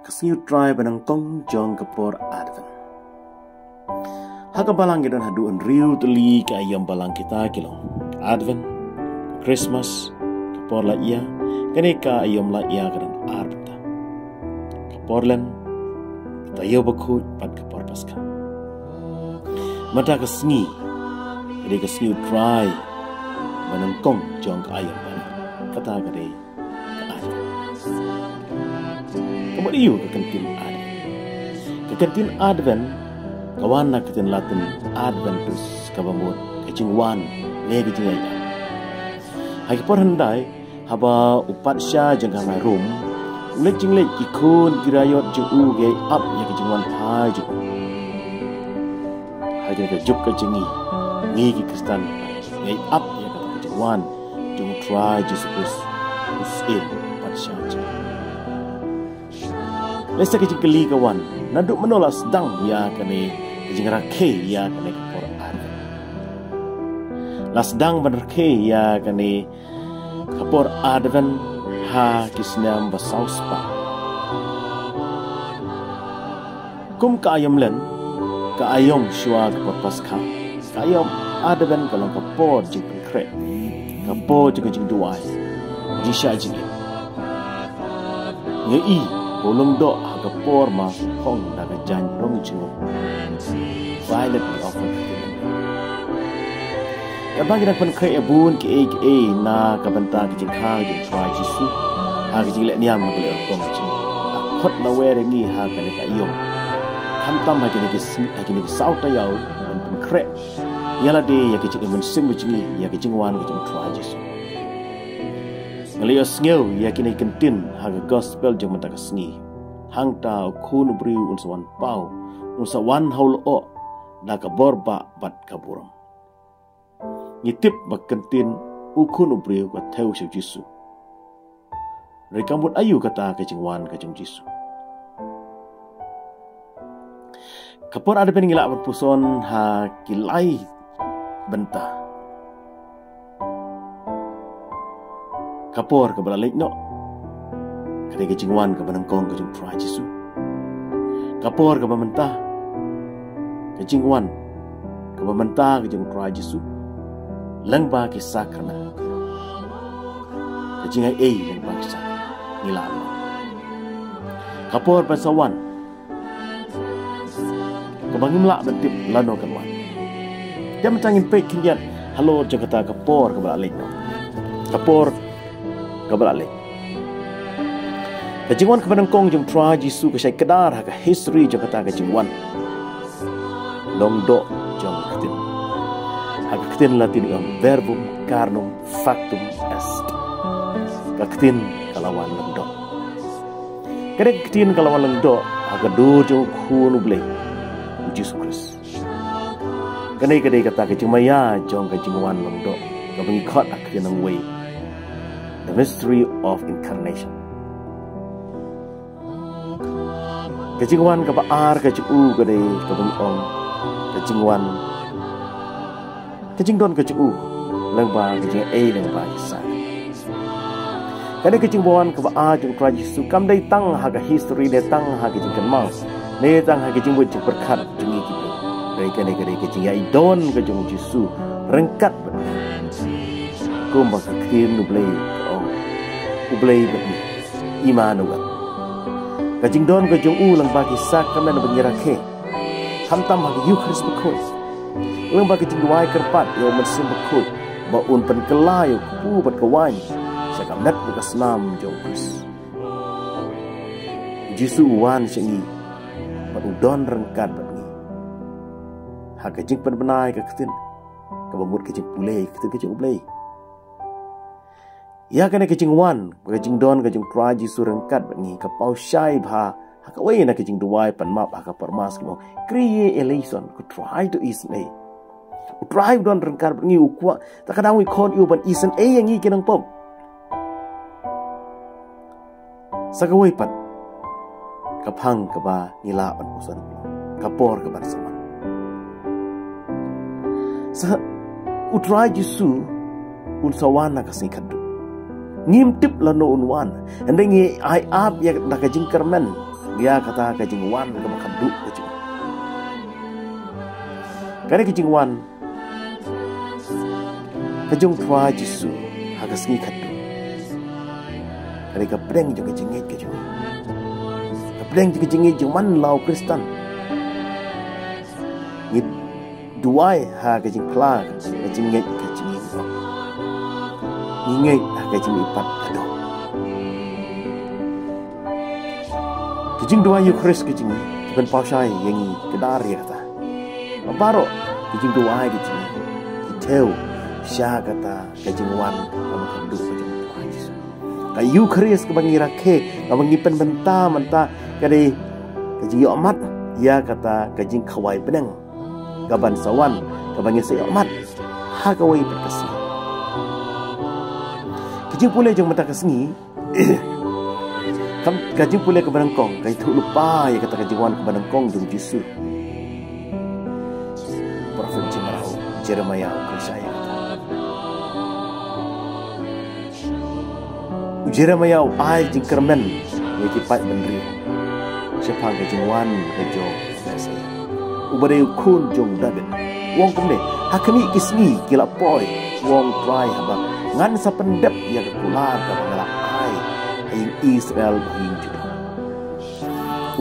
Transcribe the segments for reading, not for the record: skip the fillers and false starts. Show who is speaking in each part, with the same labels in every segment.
Speaker 1: Kasngiu try banang tong jong kapor Advent. Haka balang gidan haduan riu tuli ka ayam balang kita kilong. Advent, Christmas, kapor la iya, kani ka ayam la iya kadan arbeta. Kapor len, tayo bakut pat kapor paska. Mata kasngi, kani kasngiu try banang tong jong ka ayam balang. Kata kade ka Advent. Kamu iyo ke kantin Advent. Ke kantin Advent, kawan nak kantin Latin Adventus kabamut kecingwan le kecing aja. Hai por handai haba upat sya jang kamai rum, ulek jing lek ikun girayot jing u ge up ya kecingwan pai jing. Hai jang ke juk kecingi, ngi ki Kristen ge up ya kata kecingwan jing try Jesus usin upat sya jing. Lesa kecing keli kawan, naduk menolak sedang ya kene kecing rakhe ya kene kapor Advent. Lasdang benerke ya kene kapor Advent ha kisnam basauspa. Kum ka ayam len, ka ayam shua kapor paska, ka ayam Advent kalong kapor jing konkret, kapor jing duai, jisha jing. Ngei bolong do haga por ma hong daga jan rong jingo violet offer ya bagi nak pen kre abun ke na ka banta ke jing ha jing try jisu ha ke jing le niam ma le kong jing khot na we re ngi ha ka ne ka yong tham tam ha ke ne ke sau ta yau pen kre yala de ya ke jing men sim jing ya ke jing wan ke jing try jisu Ngelio sngeu ya kini kentin haga gospel jeng mata kesngi. Hang tau kun briu unsawan pau unsawan haul o na kaborba bat kaburam. Ngitip bak kentin ukun briu ka teu siu Jisu. Rekambut ayu kata kajeng wan kajeng Jisu. Kapor ada peningilak berpuson ha kilai bentah. Kapor ke balik no, kade kecingwan ke benengkong kecing try Jisu. Kapor ke mentah, kecingwan ke mentah kecing try Jisu. Lengba ke sakrana, kecing lengba ke sakrana nilam. Kapor pasawan, kebangim lak betip lano keman. Dia mencangin pek kinyan halo Jakarta kapor ke balik no. Kapor kabalalik. Kajingwan kebenengkong jeng try Jisu ke syai kedar haka history jeng kata kajingwan. Longdo jeng ketin. Haka ketin latin yang verbum carnum factum est. Ketin kalawan lengdo. Kadek ketin kalawan lengdo haka dur jeng kunu blay Jisu Kristus. Kadek kata kajing maya jeng kajingwan lengdo. Kabengikot aketin ang way. The mystery of incarnation. Kajingwan kapaar kacu kade kabengong kajingwan kajingdon kacu lengba kajing lengba isa. Kade kajingwan kapaar jeng try Jisu kam dai tang haga history de tang haga jing kenmal ne tang haga jing buat berkat jeng iki. Dai kade kajing ai don kajing Jisu rengkat kum bak ktin nublei ublay bagi imanuan. Kajing don kajing ulang bagi sakramen bengirakhe. Hamtam bagi Eucharis bekut. Ulang bagi kajing duai kerpat yo mensim bekut. Baun penkelai yo ku bat kawai. Sakam net bekas nam jongkris. Jisu wan sengi. Bat udon rengkat bagi. Ha kajing penbenai keketin. Kabamut kajing pulai keketin kajing ublay. Ya kena kecing wan, kecing don, kecing try Jisu rengkat bengi kapau syai bha, haka wei na kecing duai pan map haka permas kemo kriye elation ku try to is ne. Ku try don rengkat bengi ukwa, tak kadang we kon you ban isen yang ngi kenang pom. Saka wei pat kapang kaba nila ban usan kapor kabar saman. Sa u try Jisu unsawana kasih kadu. Ngimtip lano unwan, ande ngi ai ab ya nakajing kermen, ya kata kajing wan ka makaduk kajing. Kani kajing wan kajung tua Yesu hagas ngi kadu. Kani ka breng jo kajing ngit kajing. Ka breng jo kajing ngit jo man lau Kristen. Ngit duai ha kajing pla kajing ngit kajing ngit. Ngit ha kajing ipat kado. Kajing dua Eucharis kajing ben pausai yang kedar ya kata. Mabaro kajing dua kajing kiteu sya kata kajing wan kamu kandu kajing tua Yesus. Ka Eucharis kebangira ke kabangi pen benta menta kade kajing yomat ya kata kajing kawai beneng gaban sawan kabangi sayomat ha kawai berkasi. Kajing pula jeng mata kesengi kajing pulih ke Banangkong, kai tu lupa ya kata kajing wan ke Banangkong jung Yesus. Prophet Jemarau, Jeremiah Krisaya kata. Jeremiah ai jing kermen ya kipat menri. Sepang kajing wan kajong saya. Ubade kun jung David. Wong kumne hakami kisni kila poi wong try haba ngan sa pendep ya kular ka bangalak in Israel bahing Judah.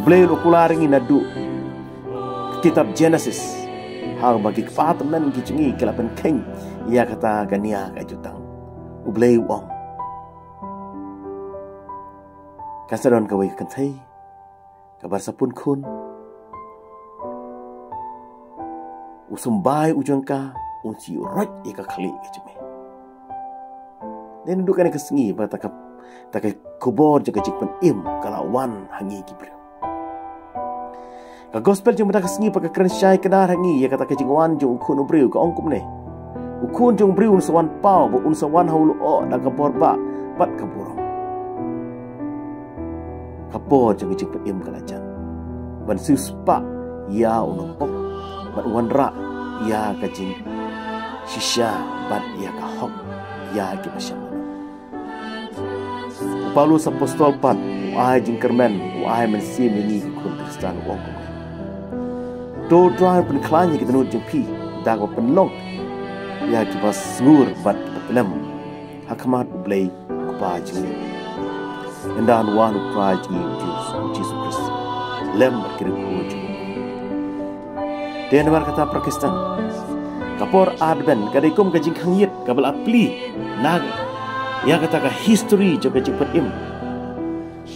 Speaker 1: Ublay ukular ngi nadu kitab Genesis hang bagi kepatam nan gicungi kelapan keng ia kata gania ka jutang. Ublay wong kasaron kawai kantai kabar sapun kun usumbai ujangka unsi roj ika khali gicumi. Dan dukan ke sengi batakap takai kubor jaga jikpen im kalawan hangi kibre. Ka gospel jeng mata kesengi pakai keren syai kedar hangi ya kata kejingwan jeng ukun ubriu ka ongkum ne. Ukun jeng ubriu unsawan pau bu unsawan haulu o da kapor ba pat kaburong. Kapor jeng jikpen im kalajan. Ban suspa ya unumpok ban wanra ya kajing shisha bat ya kahok ya kipasyam. Paulus apostol pat wahai jingkermen wahai mensi mini kun Kristen wong ko. Do drive pen klanya kita nut jengpi dago penlong ya kibas ngur bat pelem hakamat ublay kupa jini. Endan wanu praji Jesus Christ lem berkira kuju. Dia nomor kata Pakistan kapor adben kadaikum kajing khangit kabel apli naga. Ya kata ka history juga cepat im.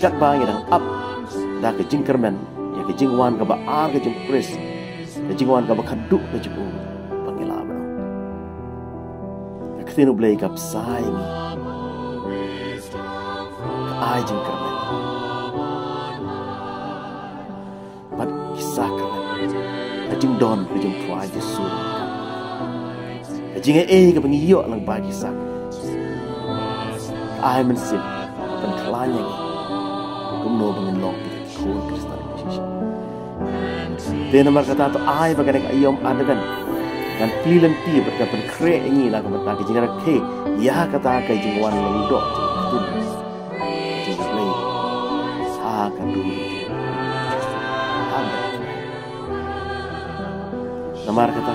Speaker 1: Kat bang yang up dah ke jingkerman ya ke jingwan ka ba ar ke jingpres ke jingwan ka ba khaduk ke jibu pangila ba. Ka tinu blay kap sai ni. Ai jingkerman. Pat kisah kerman. Ka jing don ke jing tua Yesus. Ka jing ke pengiyo lang ba kisah. Ai mensin penkelanya ni kumno bangin long kun Kristen Yesus. Dia nomor kata tu ai bagaimana ayom adakan dan pilihan ti berkapan kre ini nak mata kejingan ke ya kata kejingwan lendok tu jadi lagi akan dulu nomor kata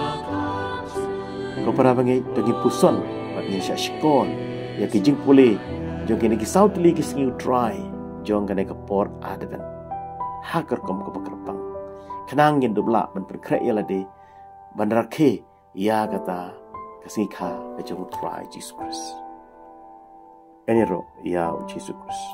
Speaker 1: kau pernah bangi bagi puson bagi syashkon ya kejing pulih jong kini ki south li ki singiu try jong kene ke port adven hakar kom ke pekerpang kenang yin dubla ban perkre ya lade bandar ke ya kata kesingi ka ke jong try Jesus Christ enero ya Jesus Christ